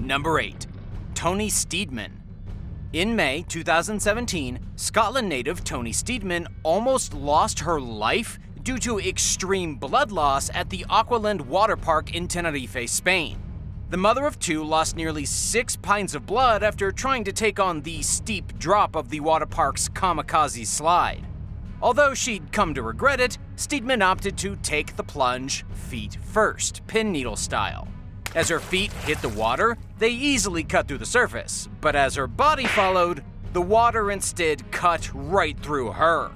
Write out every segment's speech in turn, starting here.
Number 8. TONI STEEDMAN. In May 2017, Scotland native TONI STEEDMAN almost lost her life due to extreme blood loss at the Aqualand water park in Tenerife, Spain. The mother of two lost nearly 6 pints of blood after trying to take on the steep drop of the water park's kamikaze slide. Although she'd come to regret it, STEEDMAN opted to take the plunge feet first, pin needle style. As her feet hit the water, they easily cut through the surface, but as her body followed, the water instead cut right through her.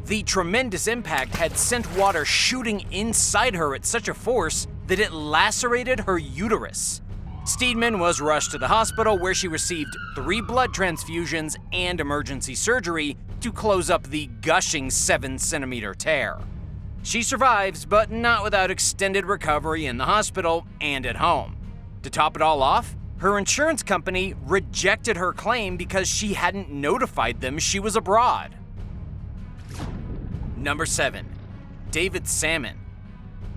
The tremendous impact had sent water shooting inside her at such a force that it lacerated her uterus. STEEDMAN was rushed to the hospital where she received 3 blood transfusions and emergency surgery to close up the gushing 7-centimeter tear. She survives, but not without extended recovery in the hospital and at home. To top it all off, her insurance company rejected her claim because she hadn't notified them she was abroad. Number 7. David Salmon.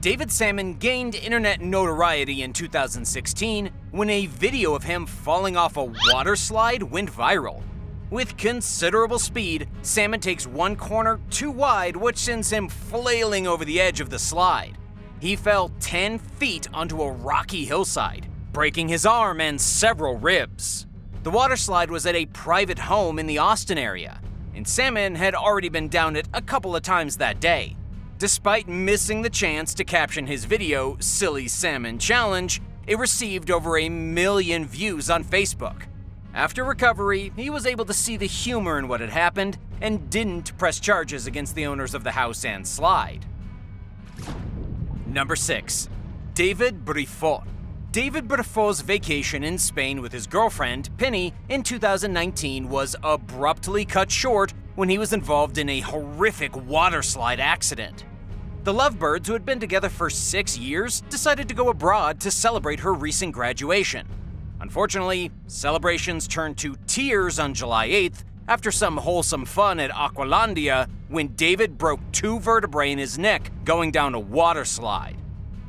David Salmon gained internet notoriety in 2016 when a video of him falling off a water slide went viral. With considerable speed, Salmon takes one corner too wide, which sends him flailing over the edge of the slide. He fell 10 feet onto a rocky hillside, breaking his arm and several ribs. The water slide was at a private home in the Austin area, and Salmon had already been down it a couple of times that day. Despite missing the chance to caption his video, Silly Salmon Challenge, it received over 1 million views on Facebook. After recovery, he was able to see the humor in what had happened and didn't press charges against the owners of the house and slide. Number 6. David BRIFFAUT. David BRIFFAUT's vacation in Spain with his girlfriend, Penny, in 2019 was abruptly cut short when he was involved in a horrific waterslide accident. The lovebirds, who had been together for 6 years, decided to go abroad to celebrate her recent graduation. Unfortunately, celebrations turned to tears on July 8th after some wholesome fun at Aqualandia when David broke 2 vertebrae in his neck going down a water slide.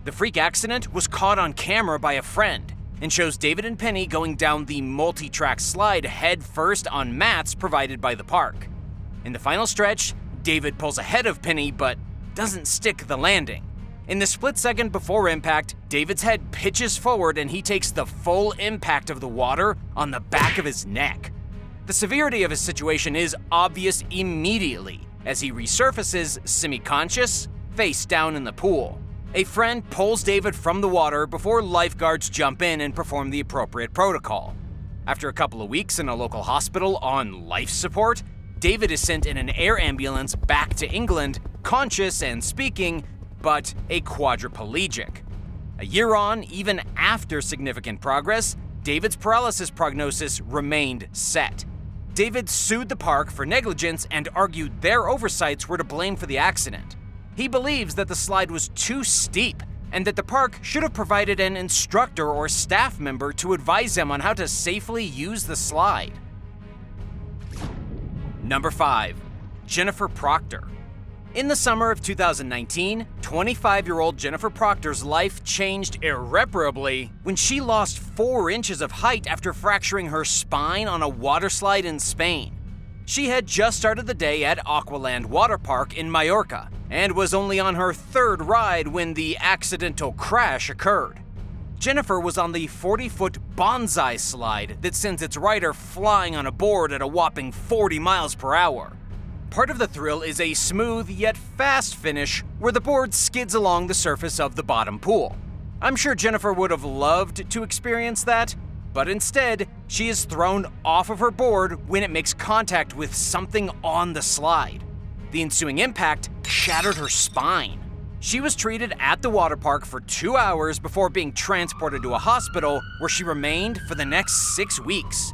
The freak accident was caught on camera by a friend and shows David and Penny going down the multi-track slide head first on mats provided by the park. In the final stretch, David pulls ahead of Penny but doesn't stick the landing. In the split second before impact, David's head pitches forward and he takes the full impact of the water on the back of his neck. The severity of his situation is obvious immediately as he resurfaces semi-conscious, face down in the pool. A friend pulls David from the water before lifeguards jump in and perform the appropriate protocol. After a couple of weeks in a local hospital on life support, David is sent in an air ambulance back to England, conscious and speaking, but a quadriplegic. A year on, even after significant progress, David's paralysis prognosis remained set. David sued the park for negligence and argued their oversights were to blame for the accident. He believes that the slide was too steep and that the park should have provided an instructor or staff member to advise him on how to safely use the slide. Number 5. Jennifer Proctor. In the summer of 2019, 25-year-old Jennifer Proctor's life changed irreparably when she lost 4 inches of height after fracturing her spine on a waterslide in Spain. She had just started the day at Aqualand Water Park in Mallorca and was only on her 3rd ride when the accidental crash occurred. Jennifer was on the 40-foot bonsai slide that sends its rider flying on a board at a whopping 40 miles per hour. Part of the thrill is a smooth yet fast finish where the board skids along the surface of the bottom pool. I'm sure Jennifer would have loved to experience that, but instead, she is thrown off of her board when it makes contact with something on the slide. The ensuing impact shattered her spine. She was treated at the water park for 2 hours before being transported to a hospital where she remained for the next 6 weeks.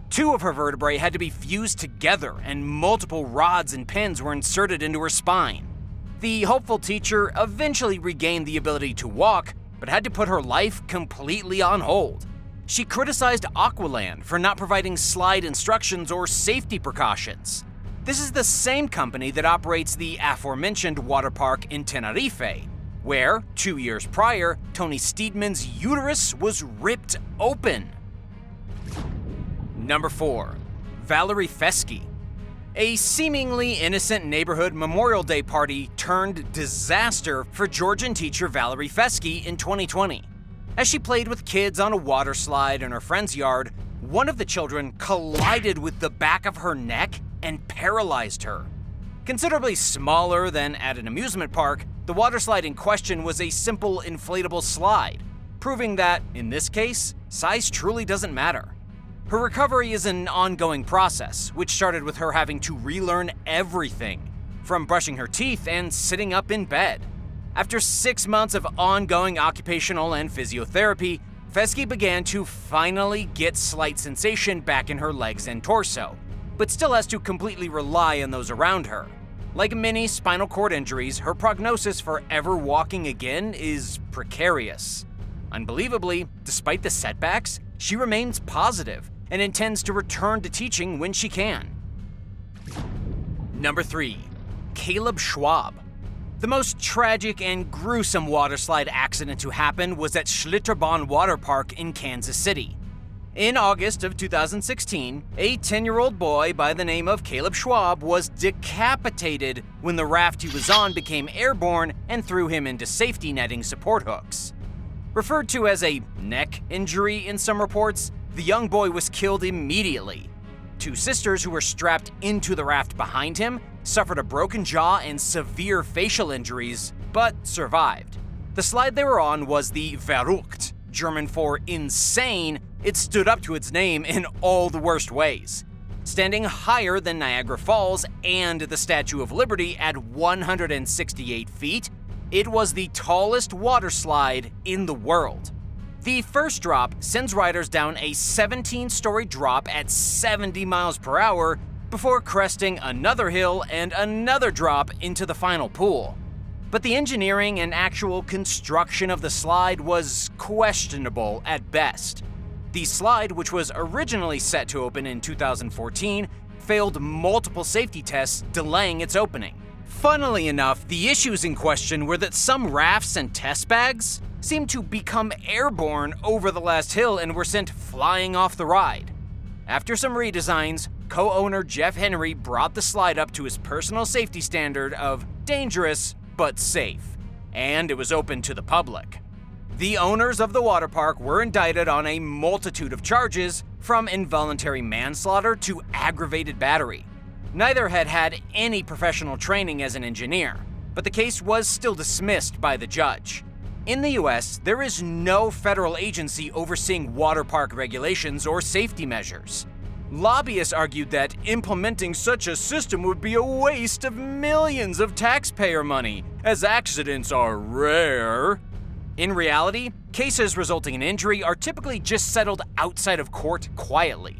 2 of her vertebrae had to be fused together and multiple rods and pins were inserted into her spine. The hopeful teacher eventually regained the ability to walk, but had to put her life completely on hold. She criticized Aqualand for not providing slide instructions or safety precautions. This is the same company that operates the aforementioned water park in Tenerife, where, 2 years prior, TONI STEEDMAN's uterus was ripped open. Number 4. Valerie FESKE. A seemingly innocent neighborhood Memorial Day party turned disaster for Georgian teacher Valerie FESKE in 2020. As she played with kids on a water slide in her friend's yard, one of the children collided with the back of her neck and paralyzed her. Considerably smaller than at an amusement park, the water slide in question was a simple inflatable slide, proving that, in this case, size truly doesn't matter. Her recovery is an ongoing process, which started with her having to relearn everything, from brushing her teeth and sitting up in bed. After 6 months of ongoing occupational and physiotherapy, FESKE began to finally get slight sensation back in her legs and torso, but still has to completely rely on those around her. Like many spinal cord injuries, her prognosis for ever walking again is precarious. Unbelievably, despite the setbacks, she remains positive and intends to return to teaching when she can. Number 3. Caleb SCHWAB. The most tragic and gruesome waterslide accident to happen was at STEEDMAN Water Park in Kansas City. In August of 2016, a 10-year-old boy by the name of Caleb SCHWAB was decapitated when the raft he was on became airborne and threw him into safety netting support hooks. Referred to as a neck injury in some reports, the young boy was killed immediately. 2 sisters who were strapped into the raft behind him suffered a broken jaw and severe facial injuries, but survived. The slide they were on was the Verrückt, German for insane. It stood up to its name in all the worst ways. Standing higher than Niagara Falls and the Statue of Liberty at 168 feet, it was the tallest water slide in the world. The first drop sends riders down a 17-story drop at 70 miles per hour before cresting another hill and another drop into the final pool. But the engineering and actual construction of the slide was questionable at best. The slide, which was originally set to open in 2014, failed multiple safety tests, delaying its opening. Funnily enough, the issues in question were that some rafts and test bags seemed to become airborne over the last hill and were sent flying off the ride. After some redesigns, co-owner Jeff Henry brought the slide up to his personal safety standard of dangerous but safe, and it was open to the public. The owners of the water park were indicted on a multitude of charges, from involuntary manslaughter to aggravated battery. Neither had had any professional training as an engineer, but the case was still dismissed by the judge. In the US, there is no federal agency overseeing water park regulations or safety measures. Lobbyists argued that implementing such a system would be a waste of millions of taxpayer money, as accidents are rare. In reality, cases resulting in injury are typically just settled outside of court quietly.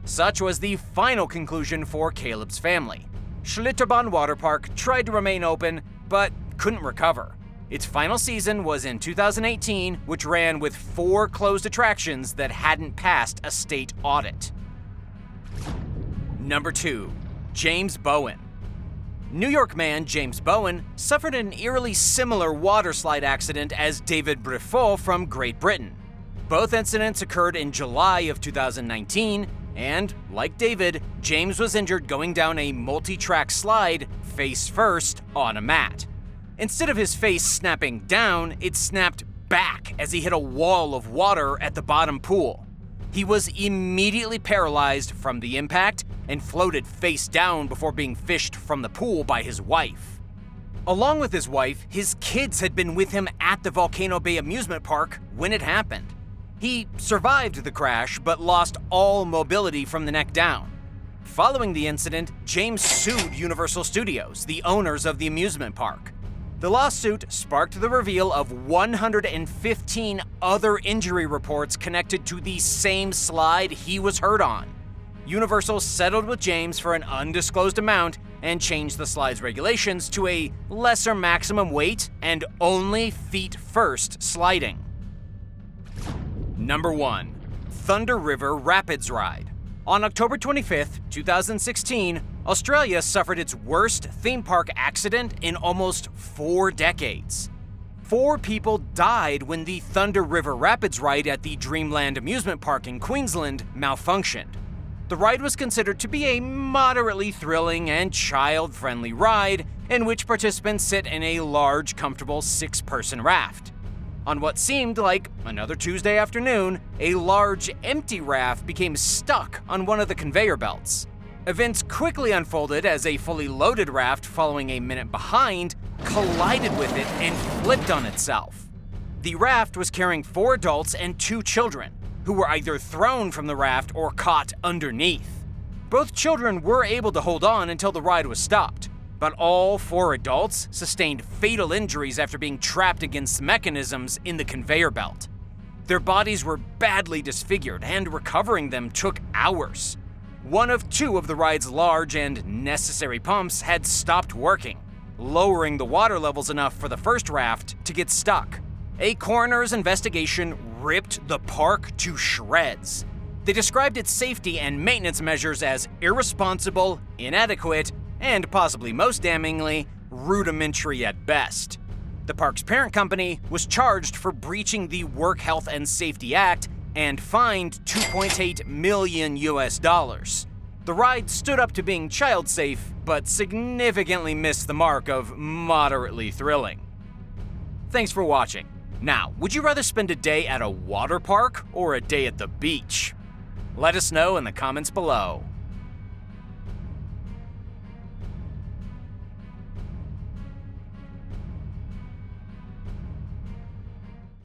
Such was the final conclusion for Caleb's family. STEEDMAN Water Park tried to remain open, but couldn't recover. Its final season was in 2018, which ran with 4 closed attractions that hadn't passed a state audit. Number 2. James Bowen. New York man James Bowen suffered an eerily similar waterslide accident as David BRIFFAUT from Great Britain. Both incidents occurred in July of 2019, and, like David, James was injured going down a multi-track slide face first on a mat. Instead of his face snapping down, it snapped back as he hit a wall of water at the bottom pool. He was immediately paralyzed from the impact and floated face down before being fished from the pool by his wife. Along with his wife, his kids had been with him at the Volcano Bay amusement park when it happened. He survived the crash but lost all mobility from the neck down. Following the incident, James sued Universal Studios, the owners of the amusement park. The lawsuit sparked the reveal of 115 other injury reports connected to the same slide he was hurt on. Universal settled with James for an undisclosed amount and changed the slide's regulations to a lesser maximum weight and only feet first sliding. Number 1. Thunder River Rapids Ride. On October 25, 2016, Australia suffered its worst theme park accident in almost 4 decades. 4 people died when the Thunder River Rapids ride at the Dreamland amusement park in Queensland malfunctioned. The ride was considered to be a moderately thrilling and child-friendly ride in which participants sit in a large, comfortable 6-person raft. On what seemed like another Tuesday afternoon, a large, empty raft became stuck on one of the conveyor belts. Events quickly unfolded as a fully loaded raft, following a minute behind, collided with it and flipped on itself. The raft was carrying 4 adults and 2 children, who were either thrown from the raft or caught underneath. Both children were able to hold on until the ride was stopped, but all 4 adults sustained fatal injuries after being trapped against mechanisms in the conveyor belt. Their bodies were badly disfigured, and recovering them took hours. One of 2 of the ride's large and necessary pumps had stopped working, lowering the water levels enough for the first raft to get stuck. A coroner's investigation ripped the park to shreds. They described its safety and maintenance measures as irresponsible, inadequate, and possibly most damningly, rudimentary at best. The park's parent company was charged for breaching the Work Health and Safety Act and fined $2.8 million. The ride stood up to being child safe, but significantly missed the mark of moderately thrilling. Thanks for watching. Now, would you rather spend a day at a water park or a day at the beach? Let us know in the comments below.